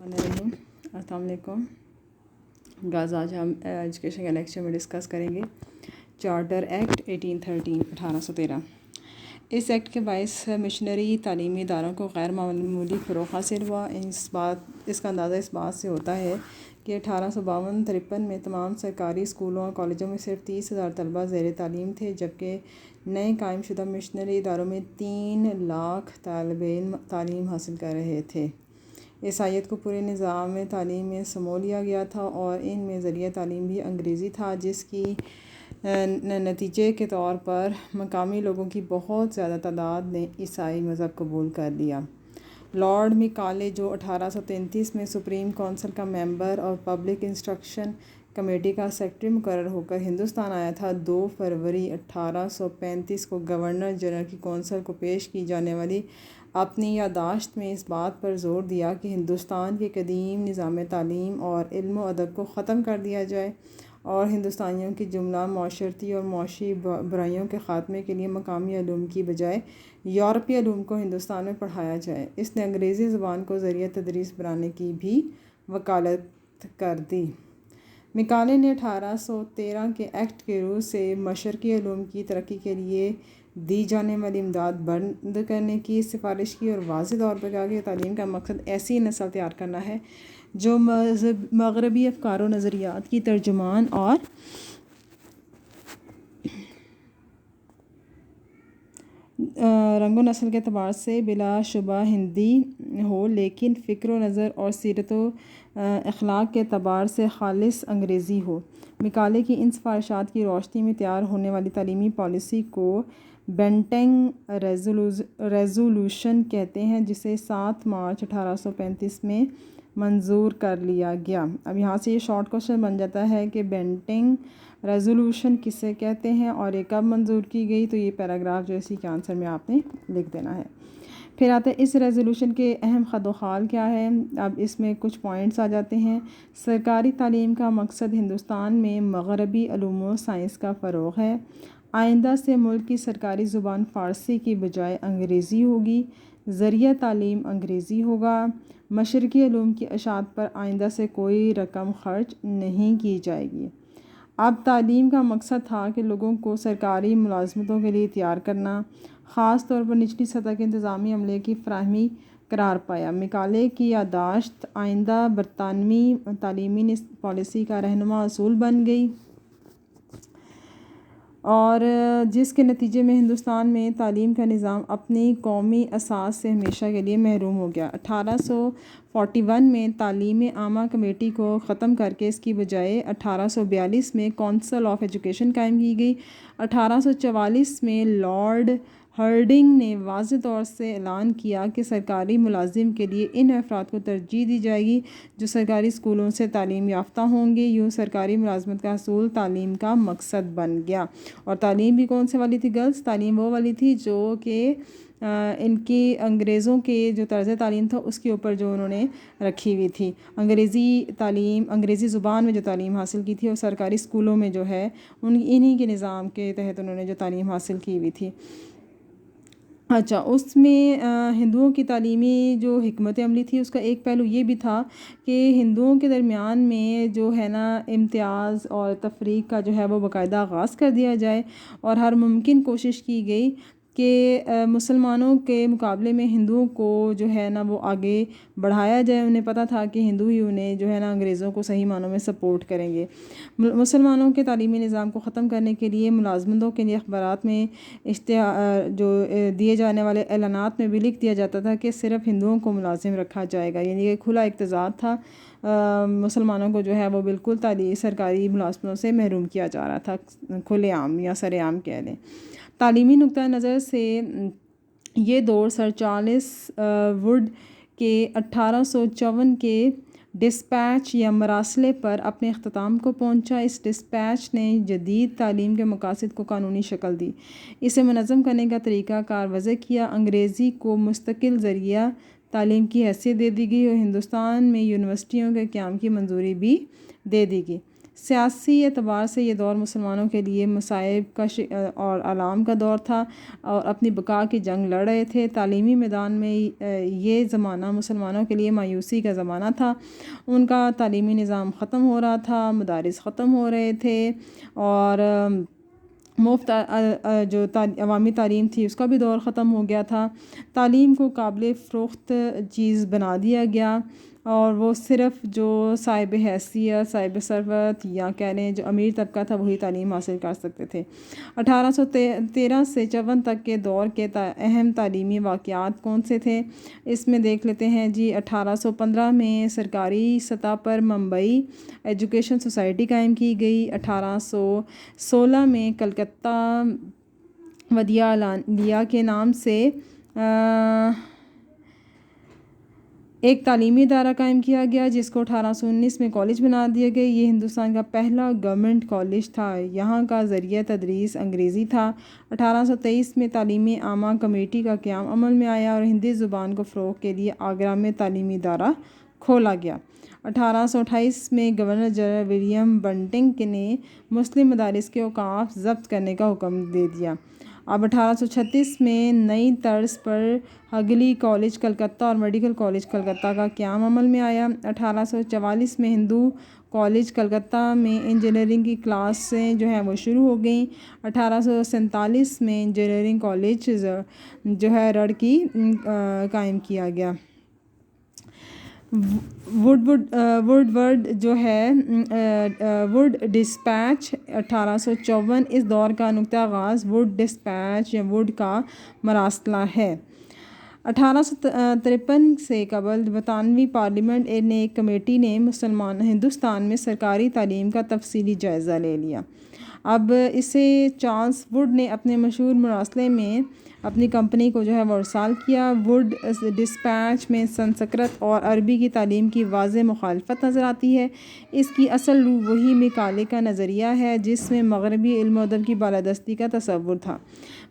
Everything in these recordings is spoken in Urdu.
السلام علیکم گاز آج ہم ایجوکیشن کے لیکچر میں ڈسکس کریں گے چارٹر ایکٹ 1813 اس ایکٹ کے باعث مشنری تعلیمی اداروں کو غیر معمولی فروغ حاصل ہوا۔ اس کا اندازہ اس بات سے ہوتا ہے کہ 1852-53 میں تمام سرکاری اسکولوں اور کالجوں میں صرف 30,000 طلبہ زیر تعلیم تھے، جبکہ نئے قائم شدہ مشنری اداروں میں 3 لاکھ طالب علم تعلیم حاصل کر رہے تھے۔ عیسائیت کو پورے نظام تعلیم میں سمو لیا گیا تھا اور ان میں ذریعہ تعلیم بھی انگریزی تھا، جس کی نتیجے کے طور پر مقامی لوگوں کی بہت زیادہ تعداد نے عیسائی مذہب قبول کر لیا۔ لارڈ میکالے، جو 1833 میں سپریم کونسل کا ممبر اور پبلک انسٹرکشن کمیٹی کا سیکرٹری مقرر ہو کر ہندوستان آیا تھا، 2 فروری 1835 کو گورنر جنرل کی کونسل کو پیش کی جانے والی اپنی یادداشت میں اس بات پر زور دیا کہ ہندوستان کے قدیم نظام تعلیم اور علم و ادب کو ختم کر دیا جائے اور ہندوستانیوں کی جملہ معاشرتی اور معاشی برائیوں کے خاتمے کے لیے مقامی علوم کی بجائے یورپی علوم کو ہندوستان میں پڑھایا جائے۔ اس نے انگریزی زبان کو ذریعہ تدریس بنانے کی بھی وکالت کر دی۔ میکالے نے 1813 کے ایکٹ کے روح سے مشرقی علوم کی ترقی کے لیے دی جانے والی امداد بند کرنے کی سفارش کی اور واضح طور پر کہا کہ تعلیم کا مقصد ایسی نسل تیار کرنا ہے جو مغربی افکار و نظریات کی ترجمان اور رنگ و نسل کے اعتبار سے بلا شبہ ہندی ہو، لیکن فکر و نظر اور سیرت و اخلاق کے اعتبار سے خالص انگریزی ہو۔ میکالے کی ان سفارشات کی روشنی میں تیار ہونے والی تعلیمی پالیسی کو بینٹنگ ریزولوشن کہتے ہیں، جسے 7 مارچ 1835 میں منظور کر لیا گیا۔ اب یہاں سے یہ شارٹ کوشچن بن جاتا ہے کہ بینٹنگ ریزولوشن کسے کہتے ہیں اور یہ کب منظور کی گئی، تو یہ پیراگراف جو اسی کے آنسر میں آپ نے لکھ دینا ہے۔ پھر آتا ہے اس ریزولوشن کے اہم خد و خال کیا ہے۔ اب اس میں کچھ پوائنٹس آ جاتے ہیں۔ سرکاری تعلیم کا مقصد ہندوستان میں مغربی علوم و سائنس کا فروغ ہے۔ آئندہ سے ملک کی سرکاری زبان فارسی کی بجائے انگریزی ہوگی۔ ذریعہ تعلیم انگریزی ہوگا۔ مشرقی علوم کی اشاعت پر آئندہ سے کوئی رقم خرچ نہیں کی جائے گی۔ اب تعلیم کا مقصد تھا کہ لوگوں کو سرکاری ملازمتوں کے لیے تیار کرنا، خاص طور پر نچلی سطح کے انتظامی عملے کی فراہمی قرار پایا۔ میکالے کی یادداشت آئندہ برطانوی تعلیمی پالیسی کا رہنما اصول بن گئی اور جس کے نتیجے میں ہندوستان میں تعلیم کا نظام اپنی قومی اساس سے ہمیشہ کے لیے محروم ہو گیا۔ 1841 میں تعلیم عامہ کمیٹی کو ختم کر کے اس کی بجائے 1842 میں کونسل آف ایجوکیشن قائم کی گئی۔ 1844 میں لارڈ ہرڈنگ نے واضح طور سے اعلان کیا کہ سرکاری ملازم کے لیے ان افراد کو ترجیح دی جائے گی جو سرکاری اسکولوں سے تعلیم یافتہ ہوں گے۔ یوں سرکاری ملازمت کا حصول تعلیم کا مقصد بن گیا۔ اور تعلیم بھی کون سے والی تھی گرلز؟ تعلیم وہ والی تھی جو کہ ان کی انگریزوں کے جو طرز تعلیم تھا اس کے اوپر جو انہوں نے رکھی ہوئی تھی۔ انگریزی تعلیم، انگریزی زبان میں جو تعلیم حاصل کی تھی اور سرکاری اسکولوں میں جو ہے انہی کے نظام کے تحت انہوں نے جو تعلیم حاصل کی ہوئی تھی۔ اچھا، اس میں ہندوؤں کی تعلیمی جو حکمت عملی تھی اس کا ایک پہلو یہ بھی تھا کہ ہندوؤں کے درمیان میں جو ہے نا امتیاز اور تفریق کا جو ہے وہ باقاعدہ آغاز کر دیا جائے اور ہر ممکن کوشش کی گئی کہ مسلمانوں کے مقابلے میں ہندوؤں کو جو ہے نا وہ آگے بڑھایا جائے۔ انہیں پتہ تھا کہ ہندو ہی انہیں جو ہے نا انگریزوں کو صحیح معنوں میں سپورٹ کریں گے۔ مسلمانوں کے تعلیمی نظام کو ختم کرنے کے لیے ملازمتوں کے لیے اخبارات میں جو دیے جانے والے اعلانات میں بھی لکھ دیا جاتا تھا کہ صرف ہندوؤں کو ملازم رکھا جائے گا، یعنی کہ کھلا اقتضاد تھا۔ مسلمانوں کو جو ہے وہ بالکل سرکاری ملازمتوں سے محروم کیا جا رہا تھا، کھلے عام یا سر عام کہہ لیں۔ تعلیمی نقطہ نظر سے یہ دور سر چارلس ووڈ کے 1854 کے ڈسپیچ یا مراسلے پر اپنے اختتام کو پہنچا۔ اس ڈسپیچ نے جدید تعلیم کے مقاصد کو قانونی شکل دی، اسے منظم کرنے کا طریقہ کار وضع کیا، انگریزی کو مستقل ذریعہ تعلیم کی حیثیت دے دی گئی اور ہندوستان میں یونیورسٹیوں کے قیام کی منظوری بھی دے دی گئی۔ سیاسی اعتبار سے یہ دور مسلمانوں کے لیے مصائب کا اور آلام کا دور تھا اور اپنی بقا کی جنگ لڑ رہے تھے۔ تعلیمی میدان میں یہ زمانہ مسلمانوں کے لیے مایوسی کا زمانہ تھا۔ ان کا تعلیمی نظام ختم ہو رہا تھا، مدارس ختم ہو رہے تھے اور مفت جو عوامی تعلیم تھی اس کا بھی دور ختم ہو گیا تھا۔ تعلیم کو قابل فروخت چیز بنا دیا گیا اور وہ صرف جو صاحب حیثیت، صاحب ثروت یا کہہ لیں جو امیر طبقہ تھا وہی تعلیم حاصل کر سکتے تھے۔ 1813 سے 54 تک کے دور کے اہم تعلیمی واقعات کون سے تھے اس میں دیکھ لیتے ہیں جی۔ 1815 میں سرکاری سطح پر ممبئی ایجوکیشن سوسائٹی قائم کی گئی۔ 1816 میں کلکتہ ودیہ عالیہ کے نام سے ایک تعلیمی ادارہ قائم کیا گیا جس کو 1819 میں کالج بنا دیا گیا۔ یہ ہندوستان کا پہلا گورنمنٹ کالج تھا۔ یہاں کا ذریعہ تدریس انگریزی تھا۔ 1823 میں تعلیمی عامہ کمیٹی کا قیام عمل میں آیا اور ہندی زبان کو فروغ کے لیے آگرہ میں تعلیمی ادارہ کھولا گیا۔ 1828 میں گورنر جنرل ولیم بنٹنگ نے مسلم مدارس کے اوقاف ضبط کرنے کا حکم دے دیا۔ اب 1836 میں نئی طرز پر ہگلی کالج کلکتہ اور میڈیکل کالج کلکتہ کا قیام عمل میں آیا۔ 1844 میں ہندو کالج کلکتہ میں انجینئرنگ کی کلاسیں جو ہیں وہ شروع ہو گئیں۔ 1847 میں انجینئرنگ کالج جو ہے رڑکی قائم کیا گیا۔ ووڈ جو ہے ووڈ ڈسپیچ 1854 اس دور کا نقطہ آغاز ووڈ ڈسپیچ یا ووڈ کا مراسلہ ہے۔ 1853 سے قبل برطانوی پارلیمنٹ نے ایک کمیٹی نے ہندوستان میں سرکاری تعلیم کا تفصیلی جائزہ لے لیا۔ اب اسے چارلس ووڈ نے اپنے مشہور مراسلے میں اپنی کمپنی کو جو ہے وہ ارسال کیا۔ ووڈ ڈسپیچ میں سنسکرت اور عربی کی تعلیم کی واضح مخالفت نظر آتی ہے۔ اس کی اصل روح وہی میکالے کا نظریہ ہے جس میں مغربی علم و ادب کی بالادستی کا تصور تھا۔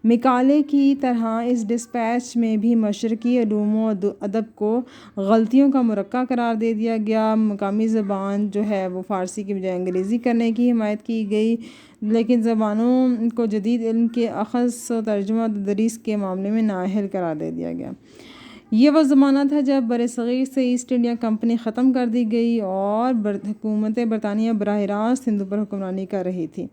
میکالے کی طرح اس ڈسپیچ میں بھی مشرقی علوم و ادب کو غلطیوں کا مرقع قرار دے دیا گیا۔ مقامی زبان جو ہے وہ فارسی کی بجائے انگریزی کرنے کی حمایت کی گئی، لیکن زبانوں کو جدید علم کے اخذ و ترجمہ و تدریس کے معاملے میں نااہل قرار دے دیا گیا۔ یہ وہ زمانہ تھا جب برصغیر سے ایسٹ انڈیا کمپنی ختم کر دی گئی اور حکومت برطانیہ براہ راست ہندو پر حکمرانی کر رہی تھی۔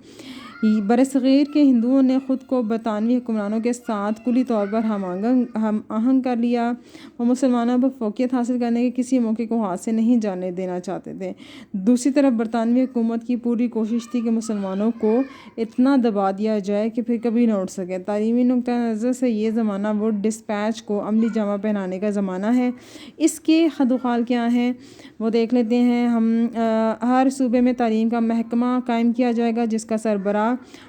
برصغیر کے ہندوؤں نے خود کو برطانوی حکمرانوں کے ساتھ کلی طور پر ہم آہنگ کر لیا۔ وہ مسلمانوں پر فوقیت حاصل کرنے کے کسی موقع کو ہاتھ سے نہیں جانے دینا چاہتے تھے۔ دوسری طرف برطانوی حکومت کی پوری کوشش تھی کہ مسلمانوں کو اتنا دبا دیا جائے کہ پھر کبھی نہ اٹھ سکے۔ تعلیمی نقطہ نظر سے یہ زمانہ ووڈ ڈسپیچ کو عملی جامہ پہنانے کا زمانہ ہے۔ اس کے خد و خال کیا ہیں وہ دیکھ لیتے ہیں ہم۔ ہر صوبے میں تعلیم کا محکمہ قائم کیا جائے گا جس کا سربراہ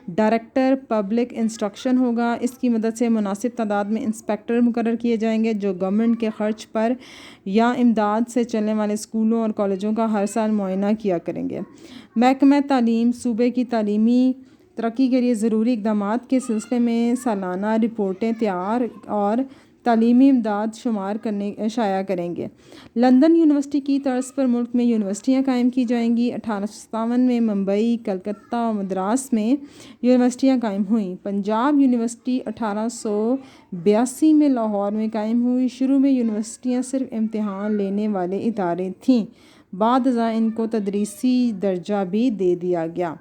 ڈائریکٹر پبلک انسٹرکشن ہوگا۔ اس کی مدد سے مناسب تعداد میں انسپکٹر مقرر کیے جائیں گے جو گورنمنٹ کے خرچ پر یا امداد سے چلنے والے اسکولوں اور کالجوں کا ہر سال معائنہ کیا کریں گے۔ محکمہ تعلیم صوبے کی تعلیمی ترقی کے لیے ضروری اقدامات کے سلسلے میں سالانہ رپورٹیں تیار اور تعلیمی امداد شائع کریں گے۔ لندن یونیورسٹی کی طرز پر ملک میں یونیورسٹیاں قائم کی جائیں گی۔ 1857 میں ممبئی، کلکتہ اور مدراس میں یونیورسٹیاں قائم ہوئیں۔ پنجاب یونیورسٹی 1882 میں لاہور میں قائم ہوئی۔ شروع میں یونیورسٹیاں صرف امتحان لینے والے ادارے تھیں، بعد ازاں ان کو تدریسی درجہ بھی دے دیا گیا۔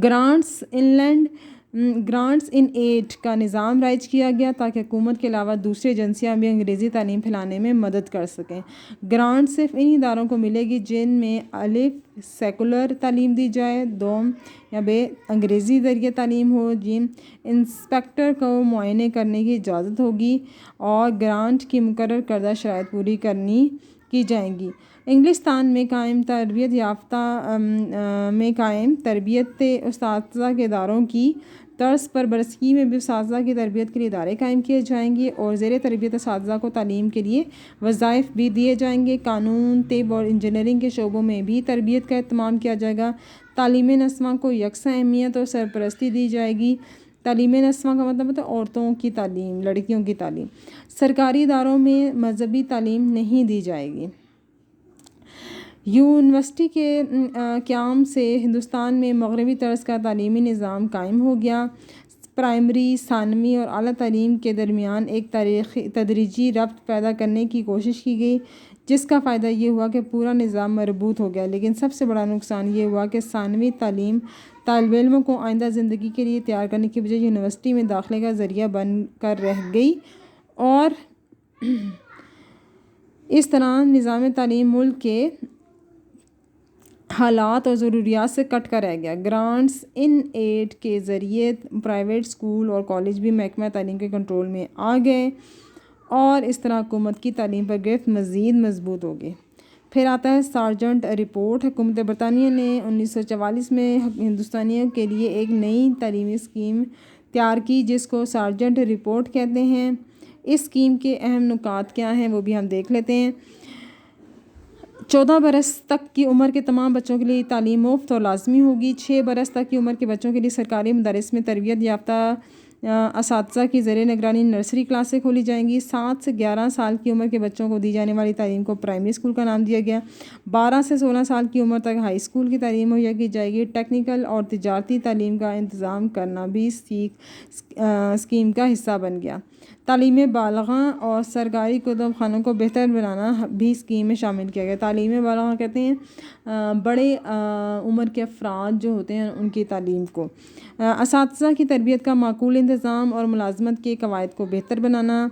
گرانٹس ان ایڈ کا نظام رائج کیا گیا تاکہ حکومت کے علاوہ دوسری ایجنسیاں بھی انگریزی تعلیم پھیلانے میں مدد کر سکیں۔ گرانٹ صرف انہی اداروں کو ملے گی جن میں الف سیکولر تعلیم دی جائے، دوم یا بے انگریزی ذریعہ تعلیم ہو، جیم انسپکٹر کو معائنے کرنے کی اجازت ہوگی اور گرانٹ کی مقرر کردہ شرائط پوری کی جائیں گی۔ انگلستان میں قائم تربیت اساتذہ کے اداروں کی طرز پر برصغیر میں بھی اساتذہ کی تربیت کے لیے ادارے قائم کیے جائیں گے اور زیر تربیت اساتذہ کو تعلیم کے لیے وظائف بھی دیے جائیں گے۔ قانون، طب اور انجینئرنگ کے شعبوں میں بھی تربیت کا اہتمام کیا جائے گا۔ تعلیم نسواں کو یکساں اہمیت اور سرپرستی دی جائے گی۔ تعلیم نسواں کا مطلب ہوتا ہے عورتوں کی تعلیم، لڑکیوں کی تعلیم۔ سرکاری اداروں میں مذہبی تعلیم نہیں دی جائے گی۔ یونیورسٹی کے قیام سے ہندوستان میں مغربی طرز کا تعلیمی نظام قائم ہو گیا۔ پرائمری، ثانوی اور اعلیٰ تعلیم کے درمیان ایک تدریجی ربط پیدا کرنے کی کوشش کی گئی، جس کا فائدہ یہ ہوا کہ پورا نظام مربوط ہو گیا، لیکن سب سے بڑا نقصان یہ ہوا کہ ثانوی تعلیم طالب علموں کو آئندہ زندگی کے لیے تیار کرنے کی بجائے یونیورسٹی میں داخلے کا ذریعہ بن کر رہ گئی، اور اس طرح نظام تعلیم ملک کے حالات اور ضروریات سے کٹ کر رہ گیا۔ گرانٹس ان ایڈ کے ذریعے پرائیویٹ اسکول اور کالج بھی محکمہ تعلیم کے کنٹرول میں آ گئے، اور اس طرح حکومت کی تعلیم پر گرفت مزید مضبوط ہو گئی۔ پھر آتا ہے سارجنٹ رپورٹ۔ حکومت برطانیہ نے 1944 میں ہندوستانیوں کے لیے ایک نئی تعلیمی اسکیم تیار کی، جس کو سارجنٹ رپورٹ کہتے ہیں۔ اس اسکیم کے اہم نکات کیا ہیں وہ بھی ہم دیکھ لیتے ہیں۔ 14 برس تک کی عمر کے تمام بچوں کے لیے تعلیم مفت اور لازمی ہوگی۔ 6 برس تک کی عمر کے بچوں کے لیے سرکاری مدارس میں تربیت یافتہ اساتذہ کی زیر نگرانی نرسری کلاسیں کھولی جائیں گی۔ 7 سے 11 سال کی عمر کے بچوں کو دی جانے والی تعلیم کو پرائمری اسکول کا نام دیا گیا۔ 12 سے 16 سال کی عمر تک ہائی اسکول کی تعلیم مہیا کی جائے گی۔ ٹیکنیکل اور تجارتی تعلیم کا انتظام کرنا بھی اسکیم کا حصہ بن گیا۔ تعلیم بالغاں اور سرکاری کتب خانوں کو بہتر بنانا بھی اسکیم میں شامل کیا گیا۔ تعلیم بالغاں کہتے ہیں بڑے عمر کے افراد جو ہوتے ہیں ان کی تعلیم کو۔ اساتذہ کی تربیت کا معقول انتظام اور ملازمت کے قواعد کو بہتر بنانا۔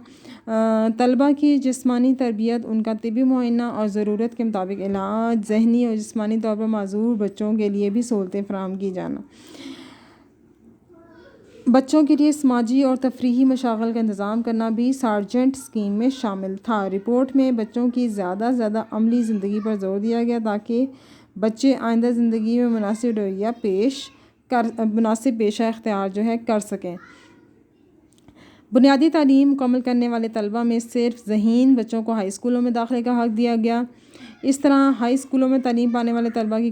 طلباء کی جسمانی تربیت، ان کا طبی معائنہ اور ضرورت کے مطابق علاج، ذہنی اور جسمانی طور پر معذور بچوں کے لیے بھی سہولتیں فراہم کی جانا۔ بچوں کے لیے سماجی اور تفریحی مشاغل کا انتظام کرنا بھی سارجنٹ اسکیم میں شامل تھا۔ رپورٹ میں بچوں کی زیادہ سے زیادہ عملی زندگی پر زور دیا گیا تاکہ بچے آئندہ زندگی میں مناسب پیشہ اختیار کر سکیں۔ بنیادی تعلیم مکمل کرنے والے طلباء میں صرف ذہین بچوں کو ہائی اسکولوں میں داخلے کا حق دیا گیا۔ اس طرح ہائی اسکولوں میں تعلیم پانے والے طلباء کی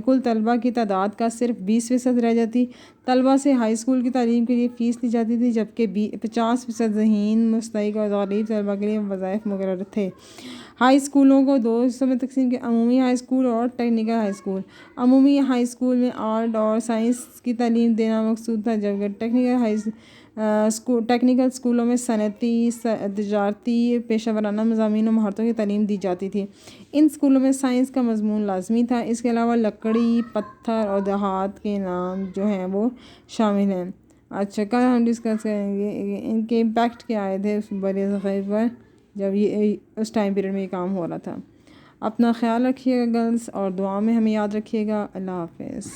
کل طلباء کی تعداد کا صرف 20% رہ جاتی۔ طلباء سے ہائی اسکول کی تعلیم کے لیے فیس لی جاتی تھی، جبکہ 50% ذہین، مستحق اور غریب طلباء کے لیے وظائف مقرر تھے۔ ہائی اسکولوں کو 2 حصوں میں تقسیم کیا: عمومی ہائی اسکول اور ٹیکنیکل ہائی اسکول۔ عمومی ہائی اسکول میں آرٹ اور سائنس کی تعلیم دینا مقصود تھا، جبکہ ٹیکنیکل اسکولوں میں صنعتی، تجارتی، پیشہ ورانہ مضامین و مہارتوں کی تعلیم دی جاتی تھی۔ ان اسکولوں میں سائنس کا مضمون لازمی تھا۔ اس کے علاوہ لکڑی، پتھر اور دھات کے نام وہ شامل ہیں۔ اچھا، کل ہم ڈسکس کریں گے ان کے امپیکٹ کیا آئے تھے اس بر صغیر پر جب یہ اس ٹائم پیریڈ میں یہ کام ہو رہا تھا۔ اپنا خیال رکھیے گا گرلز، اور دعا میں ہمیں یاد رکھیے گا۔ اللہ حافظ۔